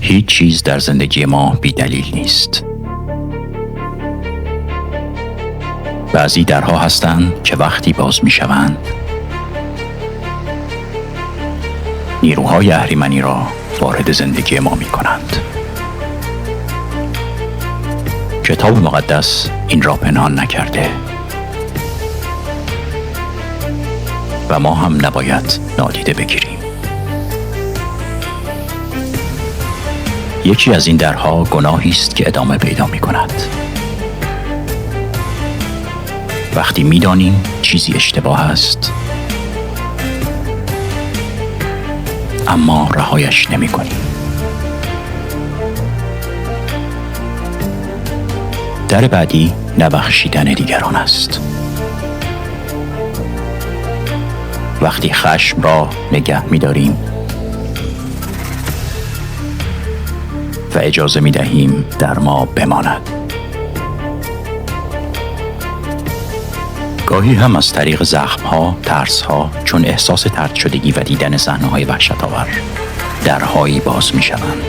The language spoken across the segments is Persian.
هیچ چیز در زندگی ما بی دلیل نیست. بعضی درها هستند که وقتی باز می شوند نیروهای اهریمنی را وارد زندگی ما می کنند. کتاب مقدس این را پنهان نکرده و ما هم نباید نادیده بگیریم. یکی از این درها گناهی است که ادامه پیدا می کند. وقتی می دانیم چیزی اشتباه است اما رهایش نمی کنیم. در بعدی نبخشیدن دیگران است. وقتی خشم را نگه می داریم و اجازه می دهیم در ما بماند. گاهی هم از طریق زخم‌ها، ترس‌ها، چون احساس طرد شدگی و دیدن صحنه‌های وحشت‌آور درهایی باز می‌شوند.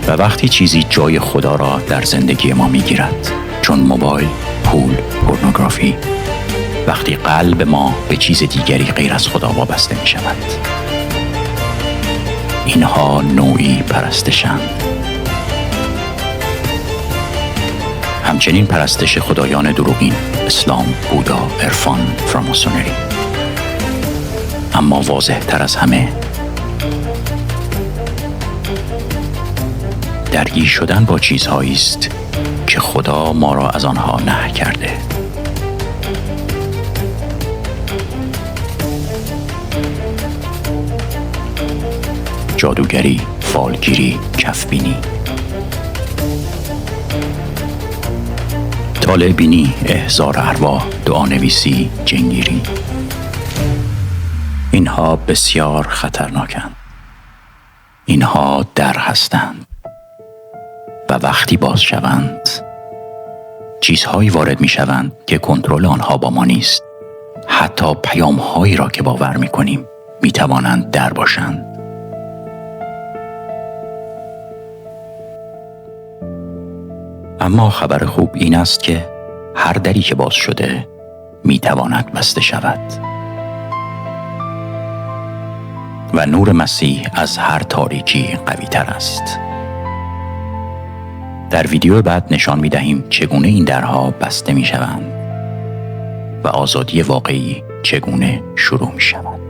و وقتی چیزی جای خدا را در زندگی ما می‌گیرد، چون موبایل، پول، پورنوگرافی، وقتی قلب ما به چیز دیگری غیر از خدا وابسته می‌شود، اینها نوعی پرستشند. همچنین پرستش خدایان دروغین، اسلام، بودا، عرفان، فراماسونری. اما واضح تر از همه درگیر شدن با چیزهایی است که خدا ما را از آنها نهی کرده. جادوگری، فالگیری، کفبینی، طالع بینی، احضار ارواح، دعانویسی، جنگیری. اینها بسیار خطرناکند. اینها در هستند و وقتی باز شوند چیزهایی وارد می شوند که کنترل آنها با ما نیست. حتی پیام‌هایی را که باور می کنیم می توانند در باشند. اما خبر خوب این است که هر دری که باز شده می تواند بسته شود و نور مسیح از هر تاریکی قوی تر است. در ویدیو بعد نشان می دهیم چگونه این درها بسته می شوند و آزادی واقعی چگونه شروع می شود.